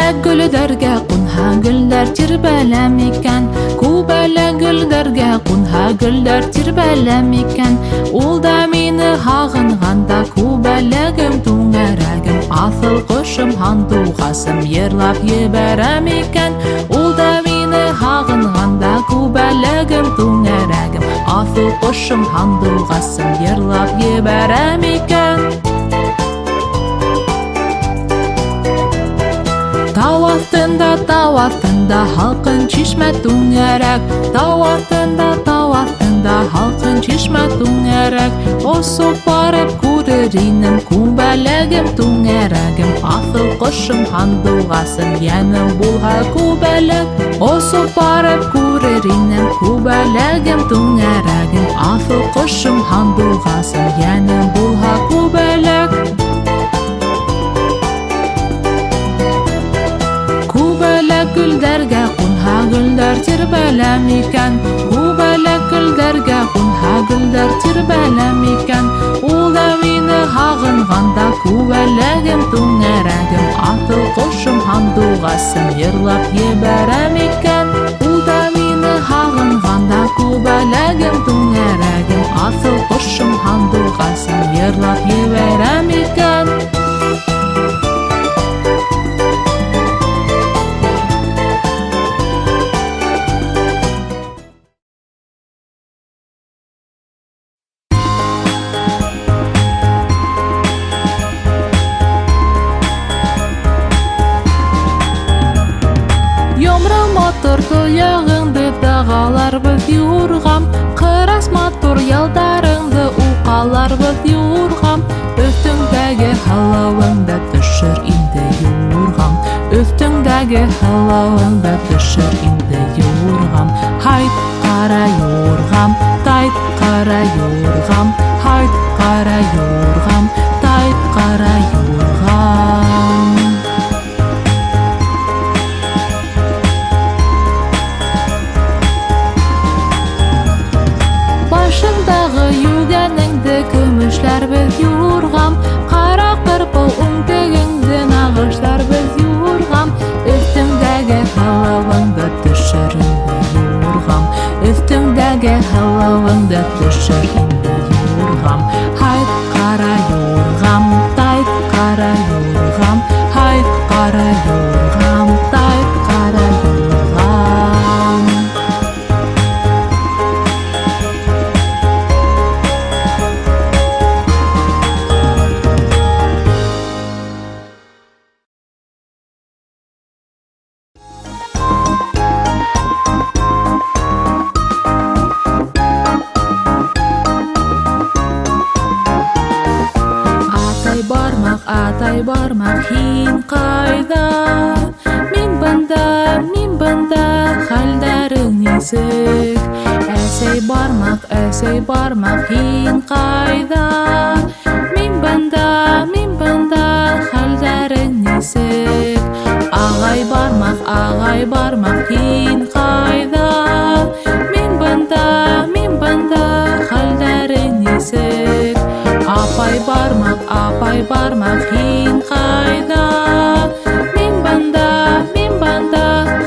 Күбәләк гөлдәргә кунһа гөлләр тирбәләм икән. Күбәләк гөлдәргә кунһа гөлләр тирбәләм икән. Ул да мине һагынганда күбәләгем түңәрәгем. Асыл кошым һандугасым йырлап ебәрәм икән. Ул да мине һагынганда күбәләгем түңәрәгем. Асыл кошым һандугасым йырлап ебәрәм икән. Тау астында халкын чишмә түңәрәк. Тау астында халкын чишмә түңәрәк. Осып барып күрер инем күбәләгем түңәрәгем. Асыл кошым һандугасым янем булһа күбәләк. Осып барып күрер инем күбәләгем түңәрәгем. Асыл кошым һандугасым янем булһа күбәләк. Күбәләк гөлдәргә кунһа гөлләр тирбәләм икән. Күбәләк гөлдәргә кунһа гөлләр тирбәләм икән. Ул да мине һагынганда күбәләгем түңәрәгем. Асыл кошым һандугасым йырлап ебәрәм икән. Ул да мине һагынганда күбәләгем түңәрәгем. Асыл кошым һандугасым йырлап ебәрәм икән. Тоягыңды дағаларбыз юрғам. Қырас матур ялдарыңды уқаларбыз юрғам. Өстіңдәге халауыңда төшер инде юрғам. Өстіңдәге халауыңда төшер инде юрғам. Хайт қара юрғам, тайт қара юрғам. Хайт қара юрғам, тайт қара юрғам. Башыңдағы югәнеңді көмешләр без юрғам. Қара қырпыл үңтегіңді нағышлар без юрғам. Өстіңдәге халауыңды төшер инде юрғам. Өстіңдәге халауыңды төшер инде юрғам. Хайт қара юрғам, тайт қара юрғам. Хайт қара юрғам, тайт қара юрғам. Атай бармак һин кайда? Мин бында, хәлдәрең нисек? Әсәй бармак һин кайда? Мин бында, хәлдәрең нисек? Агай бармак һин кайда? Мин бында, хәлдәрең нисек? Апай бармак һин кайда? Мин банда,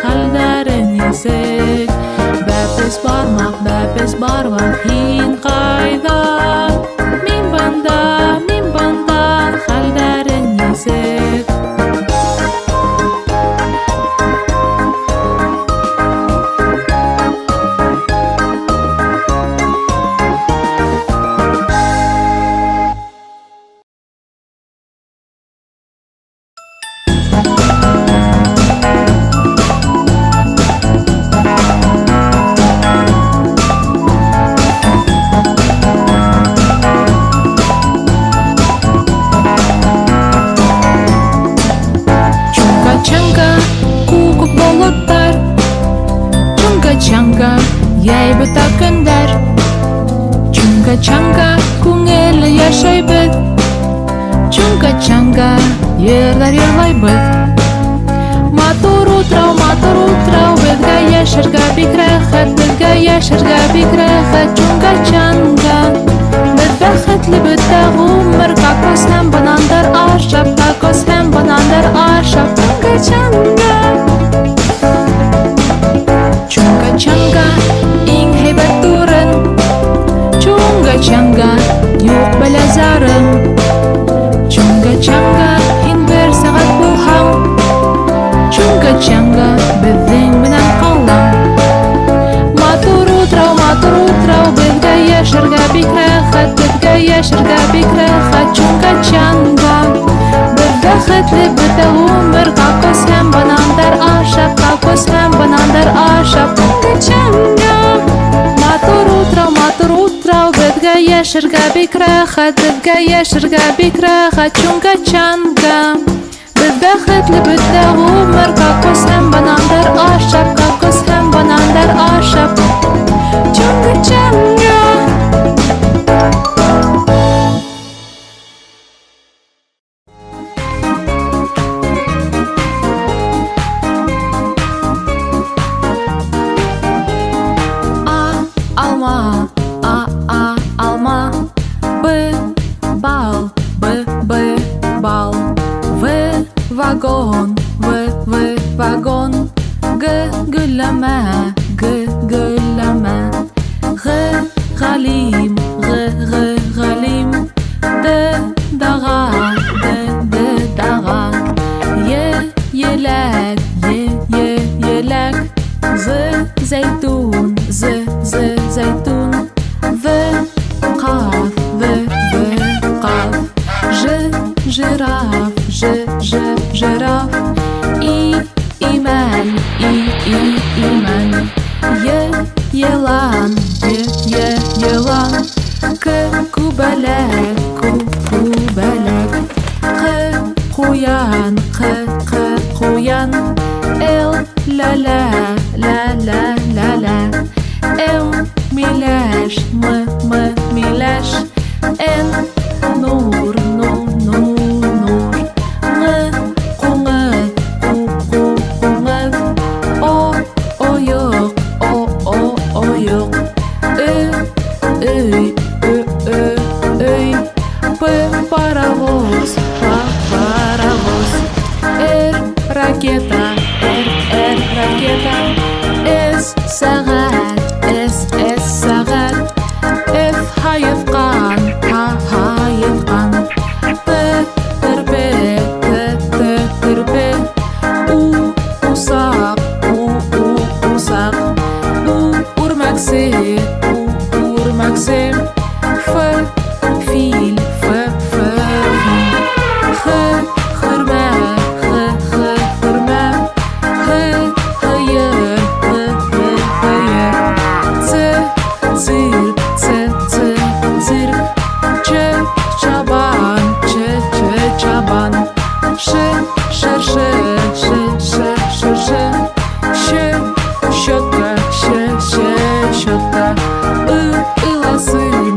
хәлдәрең нисек? Бәпес бармак һин кайда? Мин банда, хәлдәрең нисек? Чунга-чанга, яйбыта көндәр. Чунга-чанга, күңелле яшәйбез. Чунга-чанга, йырлар йырлайбыз. Матур утрау, безгә яшәргә бик рәхәт, безгә яшәргә бик рәхәт. Чунга-чанга, без бәхетле бөтә гомер, кокос һәм банандар ашап, кокос һәм банандар ашап. Чунга-чанга. sarı. Чунга чанга һин бер сәгать булһаң, чунга чанга беҙҙең менән ҡалаң. Матур утрау, беҙгә йәшәргә бик рәхәт, беҙгә йәшәргә бик рәхәт, чунга чанга. Беҙ бәхетле бөтә ғүмер, кокос һәм банандар ашап, кокос һәм банандар ашап, чунга чанга. Матур утрау, беҙгә йәшәргә бик рәхәт, беҙгә йәшәргә бик рәхәт, чунга чанга. Беҙ бәхетле бөтә ғүмер, кокос һәм банандар ашап, кокос һәм банандар ашап, чунга чанга. Алма, Б бал, бал, В вагон, вагон, Г гөлләмә, гөлләмә, Г галим, Д дага, дага, еләк, З зәйтүн, зәйтүн, В қаф, Ж жираф, жираф, имән, елан, К күбәләк, Қ ҡуян, Л ләлә, М миләш, миләш, Н нур, Ң ҡуңыҙ, О ойоҡ, ойоҡ, Өй, П паровоз, Р ракета, ракета, С сәғәт, сәғәт, Ф һайыҫҡан, Терпе, У усаҡ, Үрмәксе, Ф фил, Х хөрмә, һыйыр, цирк, чабан, шыршы, щетка, ыласым,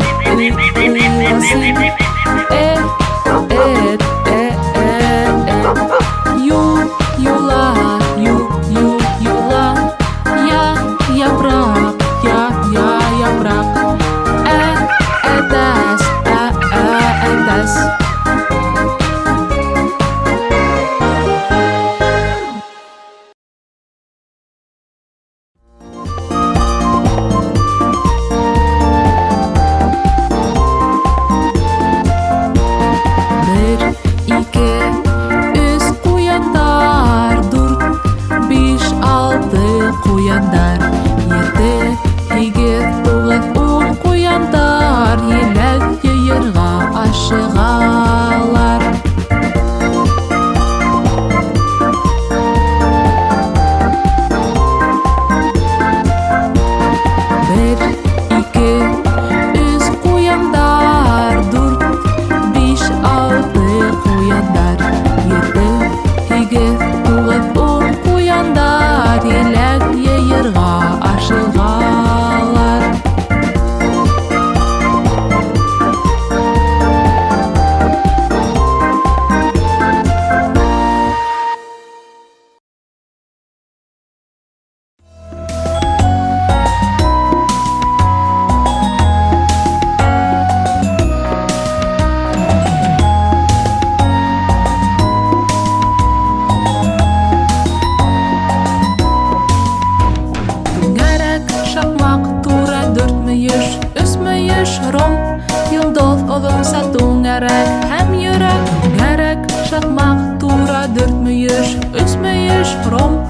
юла, япрак, әтәс. Өсмөйөш ромб,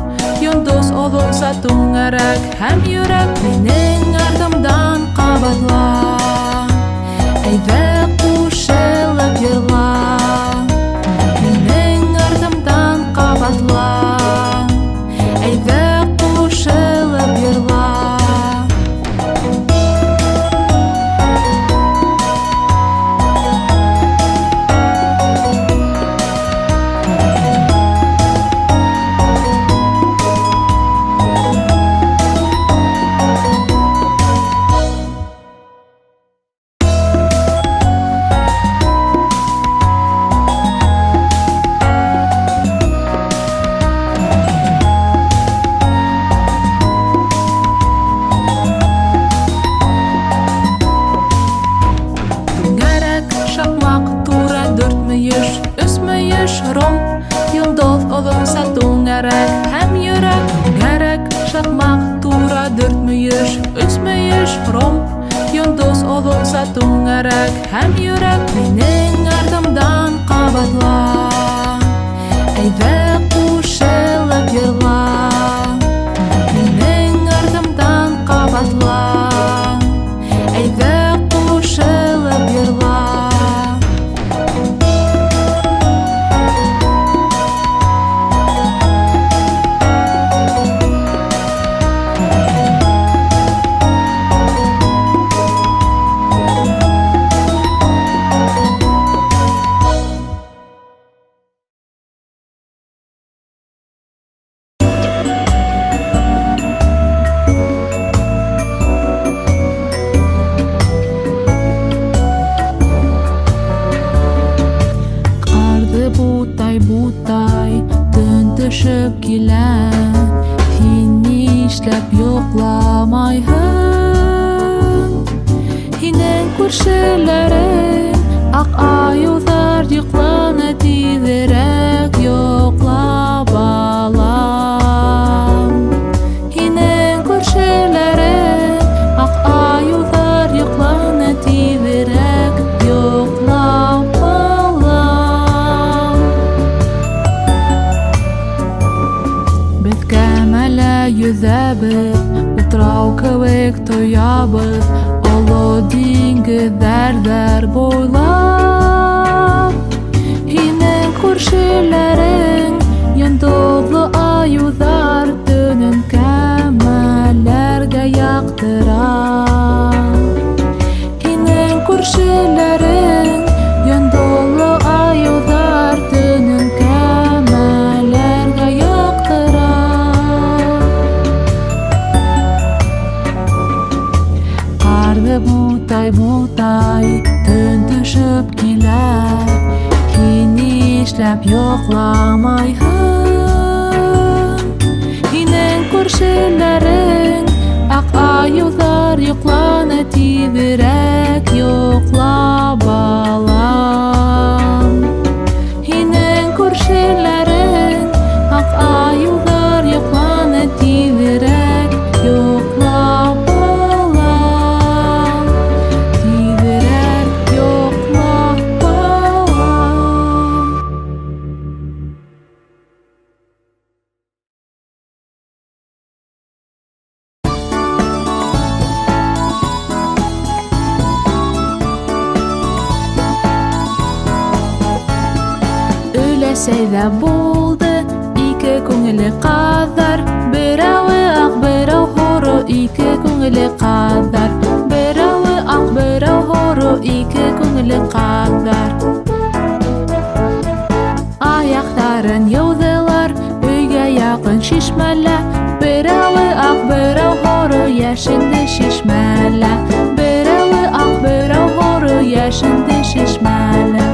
йондоз олонса туңарак, һәм йөрәк минең артымдан кабатла. Әйдә кушылып йырла, минең артымдан кабатла. Әйдә кушылып йырла. Өсмөйөш ромб, йондоз олонса туңарак, һәм йөрәк түңәрәк, шакмак тура дүртмөйөш. Өсмөйөш ромб, йондоз олонса туңарак, һәм йөрәк минең артымдан кабатла. Әйдә кушылып йырла, минең артымдан кабатла. Әйдә кушылып йырла. Бутай, төн төшеп килә, һин нишләп йокламайһың? Һинең күршеләрең ак аюлар йоклана, тиҙерәк йокла, балам. Һинең күршеләрең ак аюлар йоклана, тиҙерәк йокла. Йөҙәбеҙ, утрау кеүек тоябыҙ, оло диңгеҙҙәр буйлап. Һинең күршеләрең йондоҙло аюҙар, төнөн кәмәләргә яҡтыра. Һинең күршеләрең йондоҙло аюҙар, төнөн кәмәләргә яҡтыра. Бутай, төн төшөп килә, һин нишләп йокламайһың? Һинең күршеләрең ак аюлар йоклана, тиҙерәк йокла, балам. Һинең күршеләрең ак аюлар йоклана, тиҙерәк йокла. Өләсәйҙә булды ике күңеле ҡаҙҙар, берәүе аҡ, берәү һоро, ике күңеле ҡаҙҙар. Берәүе аҡ, берәү һоро, ике күңеле ҡаҙҙар. Аяҡтарын йыуҙылар өйгә яҡын шишмәлә, берәүе аҡ, берәү һоро, йәшенде шишмәлә. Берәүе аҡ, берәү һоро, йәшенде шишмәлә.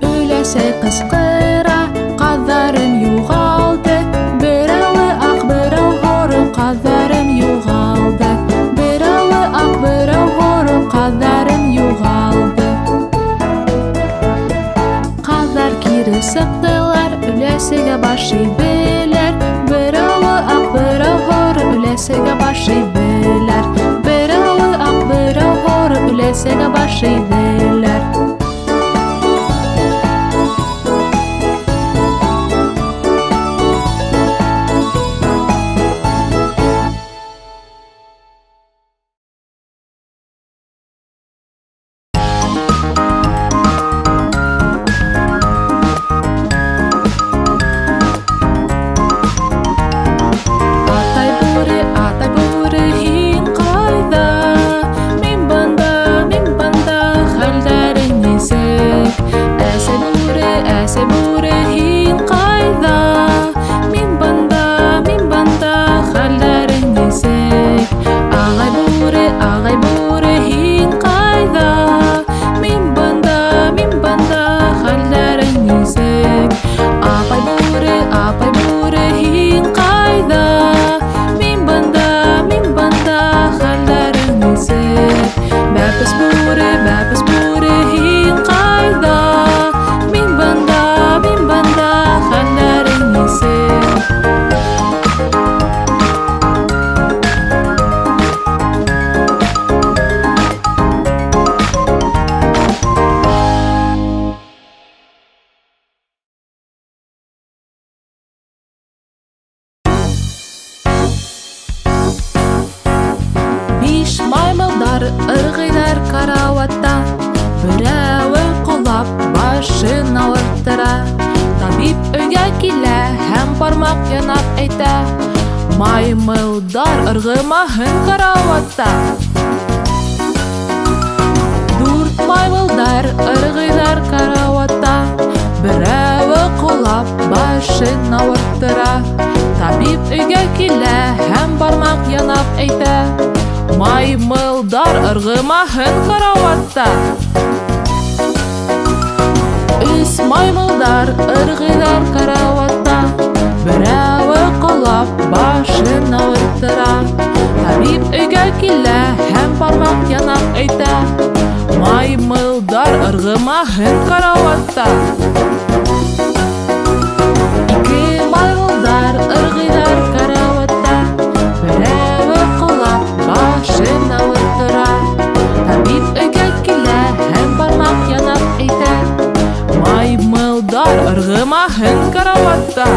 Өләсәй ҡысҡыра, ҡаҙҙарым юғалды, берәүе аҡ, берәү һоро, ҡаҙҙарым юғалды. Берәүе аҡ, берәү һоро, ҡаҙҙарым юғалды. Ҡаҙҙар кире сыҡтылар, өләсәгә баш эйҙеләр. Берәүе аҡ, берәү һоро, өләсәгә баш эйҙеләр. Берәүе аҡ, берәү һоро, өләсәгә баш эйҙеләр. ыргымаһын караватта. Дүрт маймылдар ыргыйлар караватта. Берәүе кулап башын авырттыра. Табиб өйгә килә һәм бармак янап әйтә: маймылдар ыргымаһын караватта. Өс маймылдар ыргыйлар караватта. Берәүе кулап башын авырттыра. Табиб өйгә килә һәм бармак янап әйтә: маймылдар ыргымаһын караватта. Ике маймылдар ыргыйлар караватта. Берәүе кулап башын авырттыра. Табиб өйгә килә һәм бармак янап әйтә: маймылдар ыргымаһын караватта.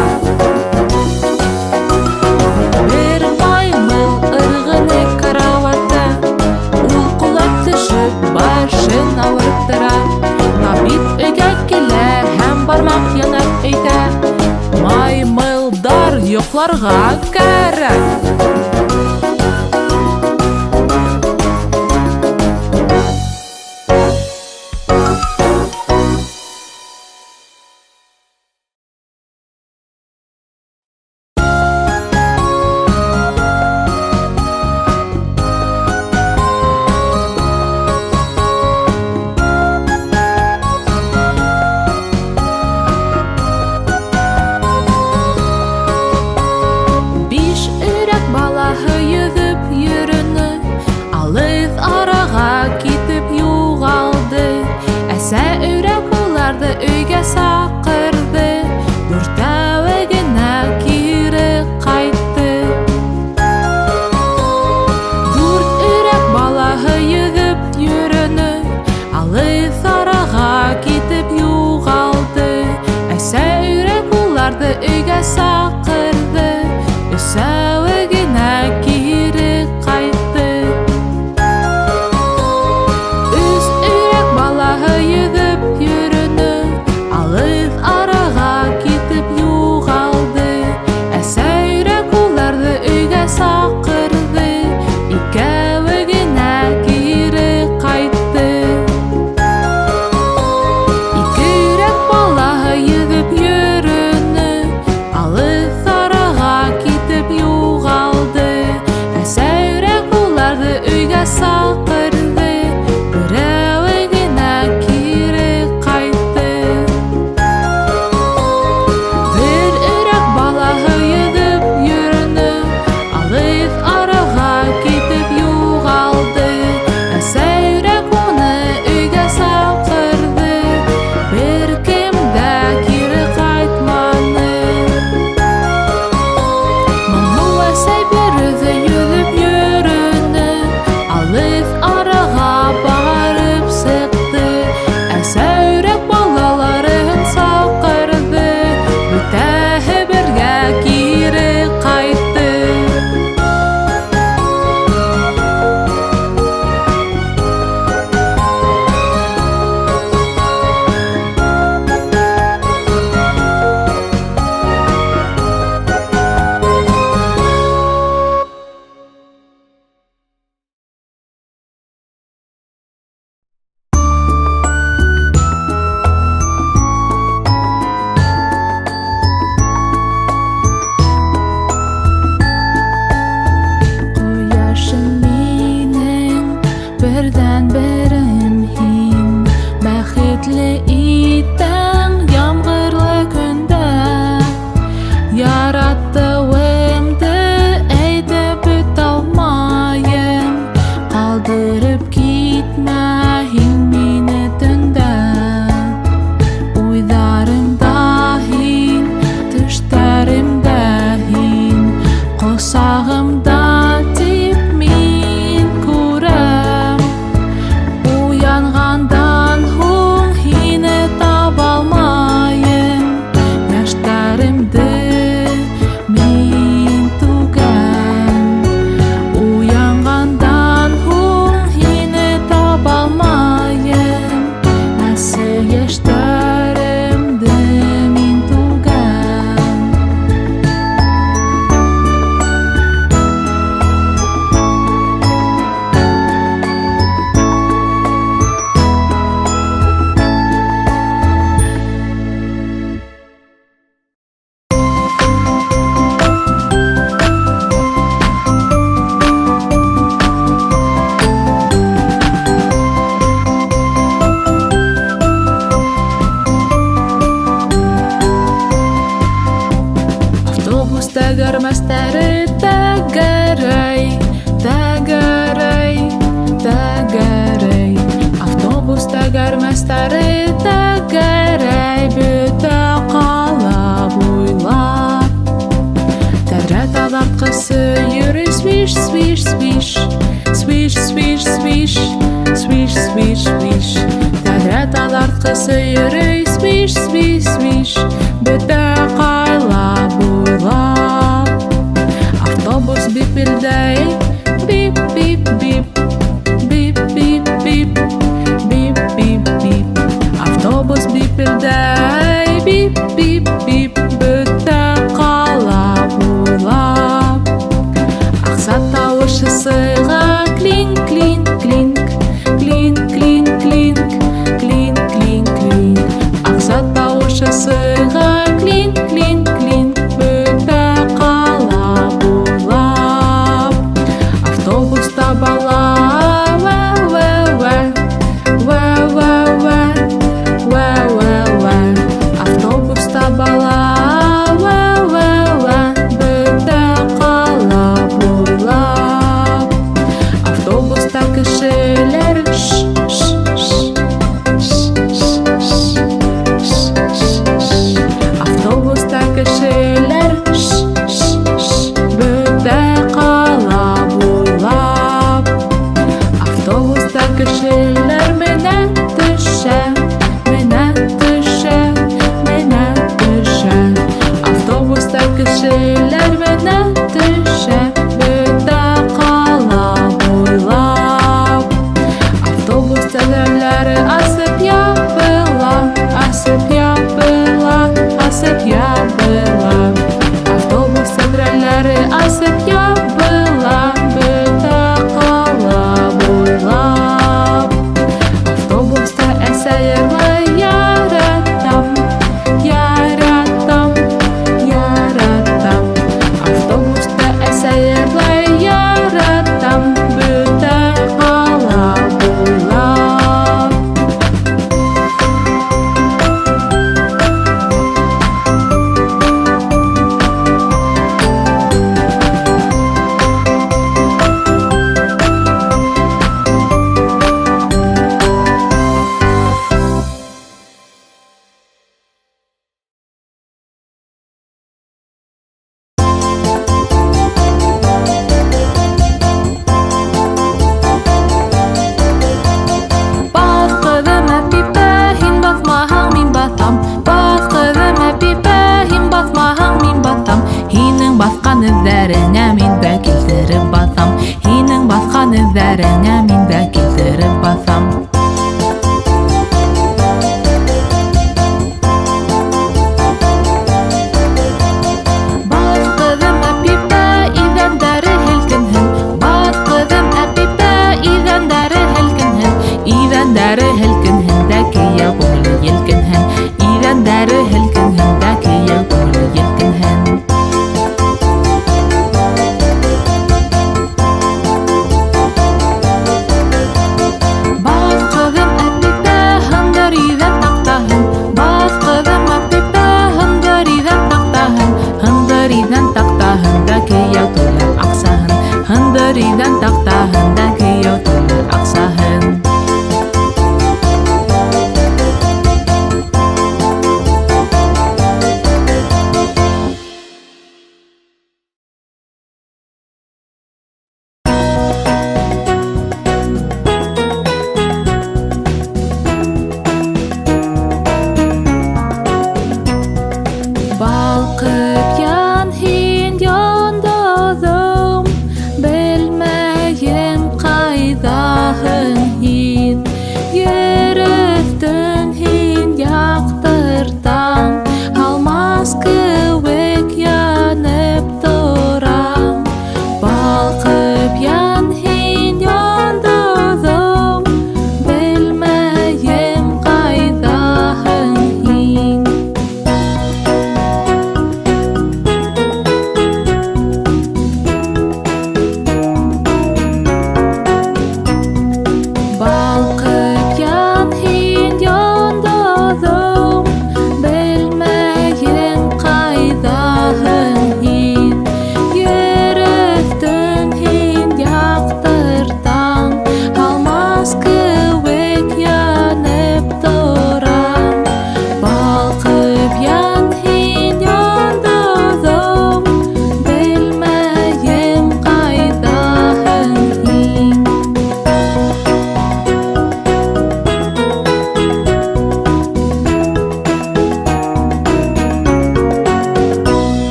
Бер маймыл ыргыны караватта. Ул кулап төшөп башын авырттыра. Табиб өйгә килә һәм бармак янап әйтә: маймылдар йокларга кәрәк. Өйгә сакырды. Дүртәүе генә кире кайтты. Дүрт өйрәк балаһы йөзеп йөрүне. Алыҫ арага китеп югалды. Әсә өйрәк уларҙы өйгә сакырды. Өсәүе генә кире кайтты. Өс өйрәк балаһы йөзеп йөрүне. Алыҫ арага китеп югалды. Әсә өйрәк уларҙы өйгә сакырды. Икәүе генә кире кайтты. Ике өйрәк балаһы йөҙөп йөрөнө. Алыҫ арага китеп югалды. Әсә өйрәк уларҙы өйгә сакырды. Берәүе генә кире кайтты. Бер өйрәк балаһы йөҙөп йөрөнө. Алыҫ арага китеп югалды. Әсә өйрәк уны өйгә сакырды. Бер кем дә кире кайтманы. Моңло әсәй бер үҙе йөҙөп йөрөнө. Алыҫ арага барып сыҡты. Әсә өйрәк балаларын саҡырҙы. Бөтәһе бергә кире ҡайтты. Ҡояшым минең, берҙән берем һин. Бәхетле итәң ямғырлы көндә. Яраттыуымды әйтеп бөтә алмайым. Ҡалдырып китмә һин мине төндә. Уйҙарымда һин, төштәремдә һин. Ҡосағымда тип мин күрәм. Уянғандан һуң һине ағаштары тәгәрәй бөтә қала буйлап. Тәҙрә таҙартҡысы йөрөй свиш, свиш, свиш, свиш, свиш, свиш, свиш, свиш, свиш. Тәҙрә таҙартҡысы йөрөй свиш, свиш, свиш, бөтә ҡала буйлап. Автобус бипелдәй, бип, бип, бип, бип, бип, бип, бип, бип, бип. Автобус бипелдәй, бип, бип, бип, бөтә ҡала буйлап. Аҡса тауышы сыға клин, клин, клин, клин, клин, клин, клин, клин, клин. Аҡса тауышы сыға клин, клин, клин, бөтә ҡала буйлап. Автобуста бала вә, вә, вә, вә, вә, вә, вә, вә, вә. Автобуста бала вә, вә, вә, бөтә ҡала буйлап. Автобуста кешеләр автобуста кешеләр бөтә ҡала буйлап. Автобуста кешеләр менә төшә, менә төшә, менә төшә. Автобуста кешеләр менә төшә, бөтә ҡала буйлап. Автобус тәҙрәләре асып ябыла, асып ябыла, асып ябыла. Автобус тәҙрәләре асып ябыла, бөтә ҡала буйлап. Автобуста әсә йырлай, яратам, яратам, яратам. Автобуста әсә йырлай, яратам, бөтә ҡала буйлап. Баҫ, ҡыҙым, Әпипә, һин баҫмаһаң, мин баҫам. Баҫ, ҡыҙым, Әпипә, һин баҫмаһаң, мин баҫам. Һинең баҫҡан эҙҙәреңә мин дә килтереп баҫам. Һинең баҫҡан эҙҙәреңә мин дә килтереп баҫам. Баҫ, ҡыҙым, Әпипә, иҙәндәре һелкенһен. Баҫ, ҡыҙым, Әпипә, иҙәндәре һелкенһен. Иҙәндәре һелкенһен.